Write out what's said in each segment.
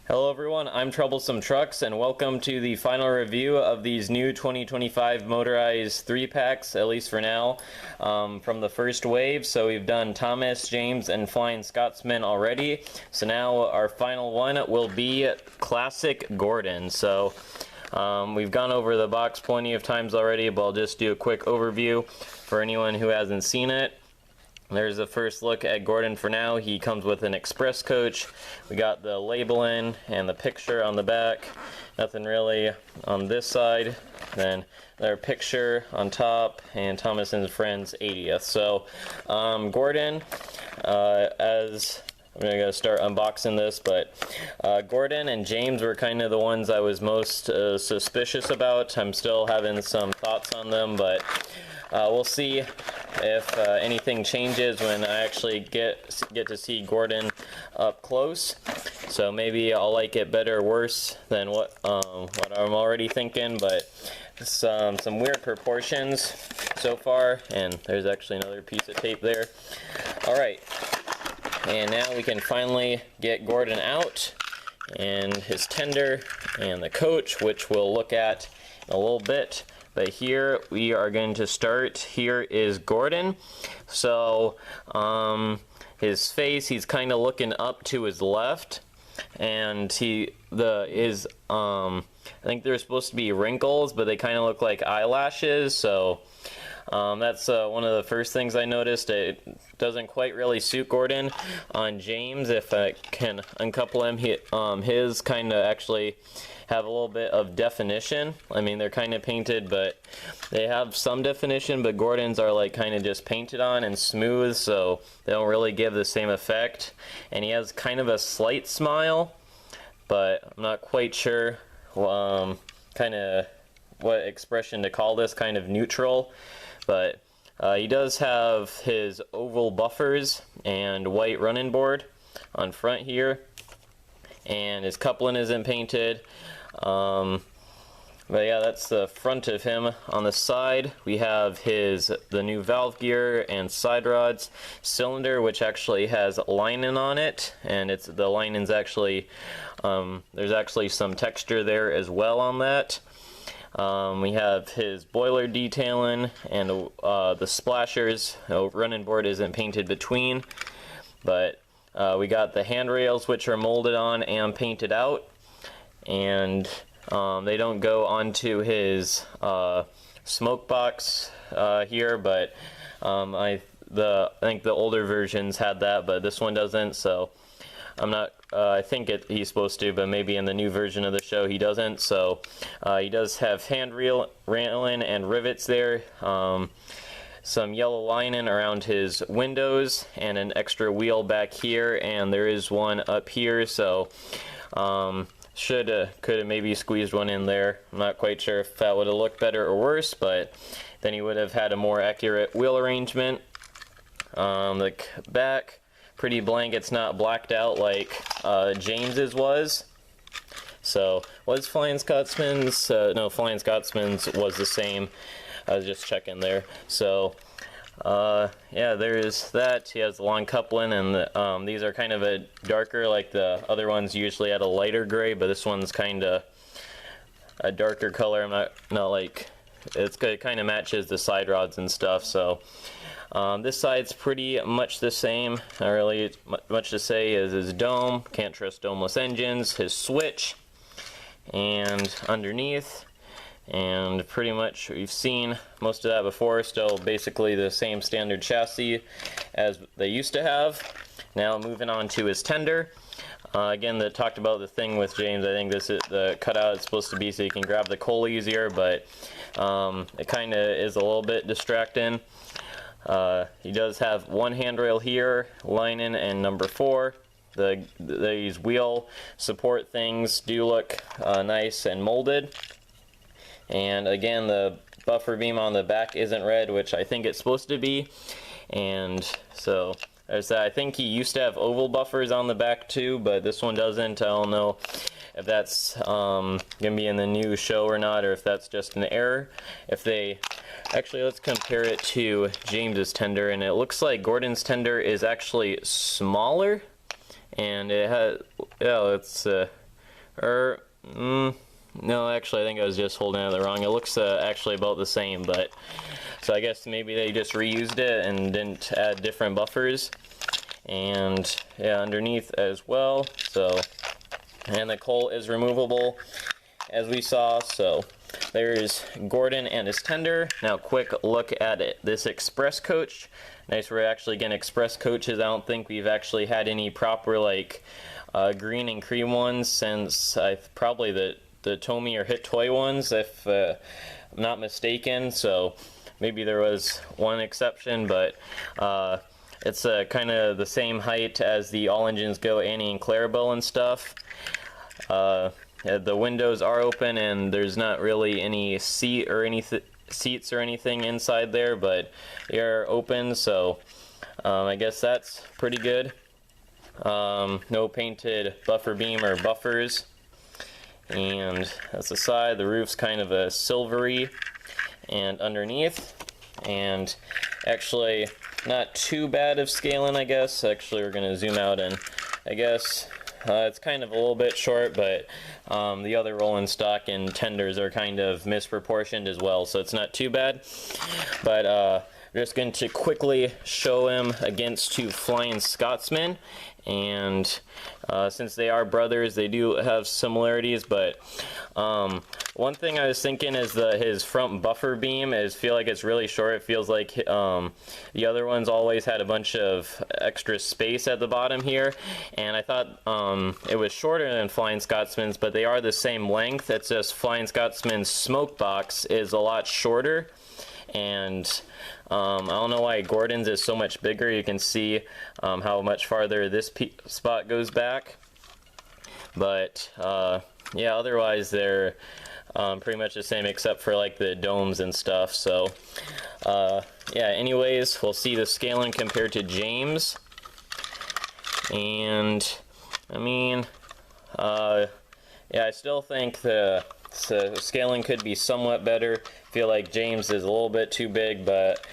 Hello everyone, I'm Troublesome Trucks and welcome to the final review of these new 2025 Motorized 3-packs, at least for now, from the first wave. So we've done Thomas, James, and Flying Scotsman already. So now our final one will be Classic Gordon. So we've gone over the box plenty of times already, but I'll just do a quick overview for anyone who hasn't seen it. There's the first look at Gordon for now. He comes with an express coach. We got the labeling and the picture on the back. Nothing really on this side. Then their picture on top and Thomas and Friends 80th. So Gordon, as I'm going to start unboxing this, but Gordon and James were kind of the ones I was most suspicious about. I'm still having some thoughts on them, but we'll see if anything changes when I actually get to see Gordon up close. So maybe I'll like it better or worse than what I'm already thinking, but some weird proportions so far, and there's actually another piece of tape there. Alright, and now we can finally get Gordon out, and his tender, and the coach, which we'll look at in a little bit. But here we are going to start. Here is Gordon. So his face, he's kind of looking up to his left, and I think they're supposed to be wrinkles, but they kind of look like eyelashes. So that's one of the first things I noticed. It doesn't quite really suit Gordon. On James, if I can uncouple him, his kind of actually have a little bit of definition. I mean, they're kind of painted, but they have some definition, but Gordon's are like kind of just painted on and smooth, so they don't really give the same effect. And he has kind of a slight smile, but I'm not quite sure kind of what expression to call this, kind of neutral. But he does have his oval buffers and white running board on front here, and his coupling isn't painted. But yeah, that's the front of him. On the side we have the new valve gear and side rods, cylinder, which actually has lining on it, and the lining's actually there's actually some texture there as well on that. We have his boiler detailing and the splashers. Running board isn't painted between, but we got the handrails, which are molded on and painted out, and they don't go onto his smoke box here, but I think the older versions had that, but this one doesn't. So I'm not. I think he's supposed to, but maybe in the new version of the show he doesn't. So he does have railing and rivets there. Some yellow lining around his windows, and an extra wheel back here, and there is one up here. So could have maybe squeezed one in there. I'm not quite sure if that would have looked better or worse, but then he would have had a more accurate wheel arrangement. The back, pretty blank. It's not blacked out like James's was. So was Flying Scotsman's? No, Flying Scotsman's was the same. I was just checking there. So yeah, there's that. He has the long coupling, and these are kind of a darker, like the other ones usually had a lighter gray, but this one's kind of a darker color. I'm not like, it kind of matches the side rods and stuff. So this side's pretty much the same. Not really much to say. Is his dome, can't trust domeless engines, his switch, and underneath. And pretty much we've seen most of that before. Still basically the same standard chassis as they used to have. Now moving on to his tender. Again, they talked about the thing with James. I think this is the cutout. It's supposed to be so you can grab the coal easier, but it kind of is a little bit distracting. He does have one handrail here, lining, and number 4. These wheel support things do look nice and molded. And again, the buffer beam on the back isn't red, which I think it's supposed to be. And so there's that. I think he used to have oval buffers on the back too, but this one doesn't. I don't know if that's gonna be in the new show or not, or if that's just an error. Actually, let's compare it to James's tender, and it looks like Gordon's tender is actually smaller, and it has, yeah, it's Or, no, actually, I think I was just holding it wrong. It looks actually about the same, but so I guess maybe they just reused it and didn't add different buffers. And yeah, underneath as well. So, and the coal is removable, as we saw. So there's Gordon and his tender. Now, quick look at it. This express coach. Nice, we're actually getting express coaches. I don't think we've actually had any proper like green and cream ones since probably the Tomy or Hit Toy ones, if I'm not mistaken. So maybe there was one exception, but it's kind of the same height as the All Engines Go Annie and Clarabelle and stuff. The windows are open and there's not really any seats or anything inside there, but they are open, so I guess that's pretty good. No painted buffer beam or buffers. And that's the side. The roof's kind of a silvery, and underneath, and actually not too bad of scaling, I guess. Actually, we're going to zoom out, and I guess it's kind of a little bit short, but the other rolling stock and tenders are kind of misproportioned as well, so it's not too bad. But we're just going to quickly show him against two Flying Scotsmen, and since they are brothers, they do have similarities. But one thing I was thinking is his front buffer beam feel like it's really short. It feels like the other ones always had a bunch of extra space at the bottom here, and I thought it was shorter than Flying Scotsman's, but they are the same length. It's just Flying Scotsman's smoke box is a lot shorter, and I don't know why Gordon's is so much bigger. You can see how much farther this spot goes back. But yeah, otherwise they're pretty much the same except for like the domes and stuff. So yeah, anyways, we'll see the scaling compared to James. And I mean, yeah, I still think the scaling could be somewhat better. I feel like James is a little bit too big, but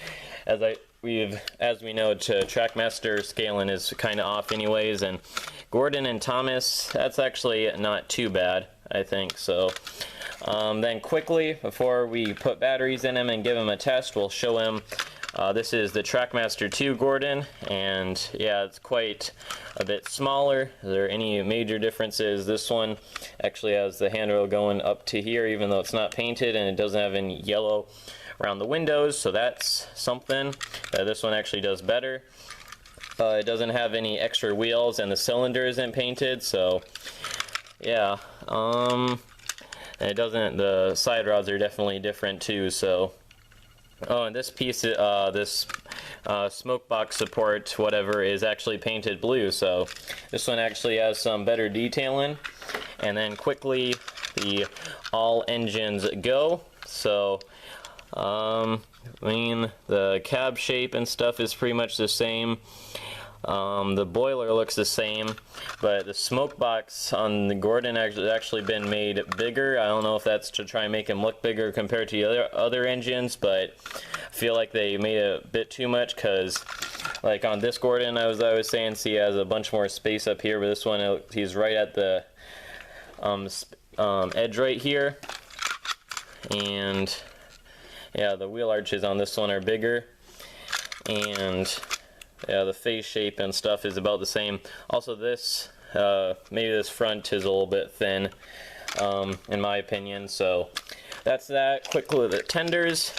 as we know, TrackMaster scaling is kind of off anyways. And Gordon and Thomas, that's actually not too bad, I think. So then quickly, before we put batteries in him and give him a test, we'll show him. This is the TrackMaster 2 Gordon, and yeah, it's quite a bit smaller. Are there any major differences? This one actually has the handrail going up to here, even though it's not painted, and it doesn't have any yellow around the windows, so that's something. This one actually does better. It doesn't have any extra wheels, and the cylinder isn't painted, so yeah. And it doesn't, the side rods are definitely different too, so. Oh, and this piece, this smoke box support, whatever, is actually painted blue, so this one actually has some better detailing. And then quickly, the All Engines Go. So, I mean, the cab shape and stuff is pretty much the same. The boiler looks the same, but the smoke box on the Gordon has actually been made bigger. I don't know if that's to try and make him look bigger compared to the other engines, but I feel like they made it a bit too much, because like on this Gordon, I was saying, see, he has a bunch more space up here, but this one, he's right at the edge right here. And yeah, the wheel arches on this one are bigger, and yeah, the face shape and stuff is about the same. Also, this maybe this front is a little bit thin, in my opinion. So that's that. Quick look at the tenders,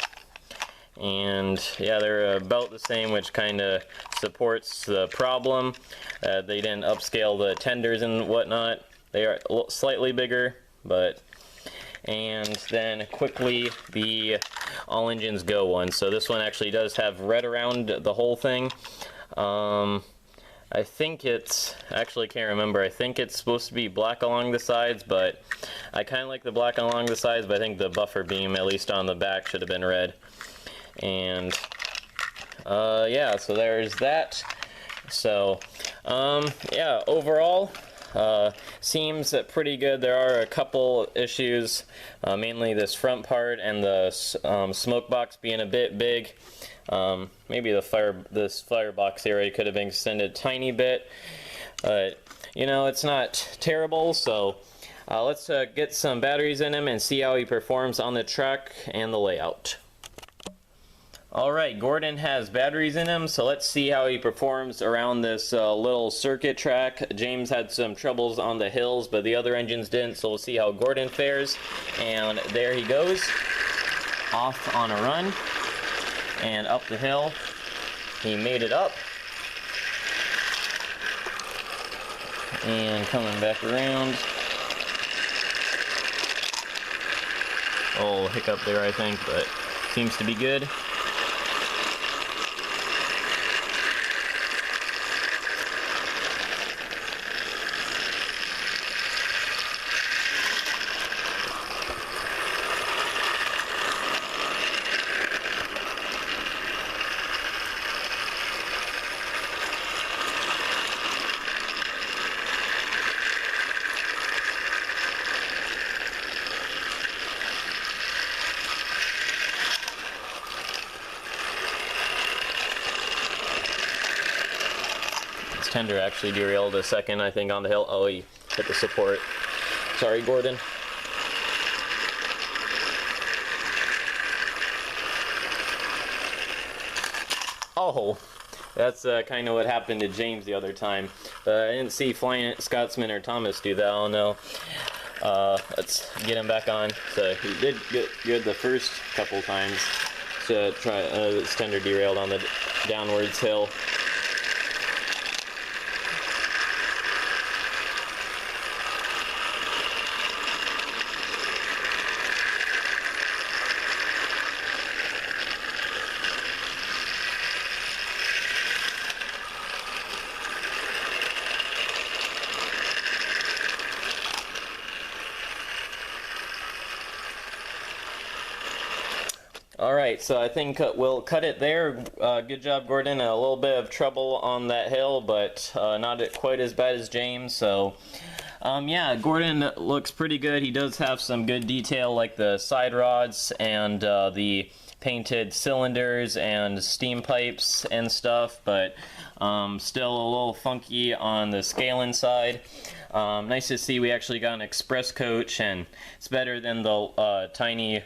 and yeah, they're about the same, which kind of supports the problem. They didn't upscale the tenders and whatnot. They are slightly bigger, but. And then quickly, the All Engines Go one. So this one actually does have red around the whole thing. I think it's, actually can't remember, I think it's supposed to be black along the sides, but I kind of like the black along the sides, but I think the buffer beam, at least on the back, should have been red. And yeah, so there's that. So yeah, overall, seems pretty good. There are a couple issues, mainly this front part and the smoke box being a bit big. Maybe this firebox area could have been extended a tiny bit, but you know, it's not terrible. So Let's get some batteries in him and see how he performs on the track and the layout. Alright, Gordon has batteries in him, so let's see how he performs around this little circuit track. James had some troubles on the hills, but the other engines didn't, so we'll see how Gordon fares. And there he goes, off on a run, and up the hill. He made it up. And coming back around. Oh, hiccup there, I think, but seems to be good. Tender actually derailed a second, I think, on the hill. Oh, he hit the support. Sorry, Gordon. Oh, that's kind of what happened to James the other time. I didn't see Flying Scotsman or Thomas do that. I don't know. Let's get him back on. So he did get good the first couple times. So try this tender derailed on the downwards hill. Alright, so I think we'll cut it there. Good job, Gordon. A little bit of trouble on that hill, but not quite as bad as James. So, yeah, Gordon looks pretty good. He does have some good detail, like the side rods and the painted cylinders and steam pipes and stuff, but still a little funky on the scaling side. Nice to see we actually got an express coach, and it's better than the tiny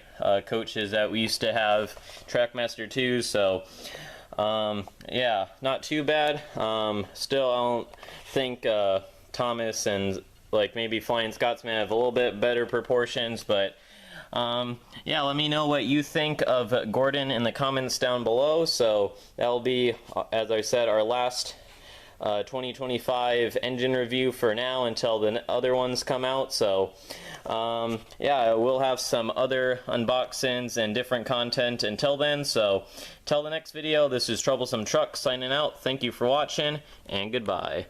coaches that we used to have, TrackMaster 2, so yeah, not too bad. Still, I don't think Thomas and like maybe Flying Scotsman have a little bit better proportions, but yeah, let me know what you think of Gordon in the comments down below. So that'll be, as I said, our last 2025 engine review for now until the other ones come out. So yeah, we'll have some other unboxings and different content until then. So till the next video, this is Troublesome Truck signing out. Thank you for watching, and goodbye.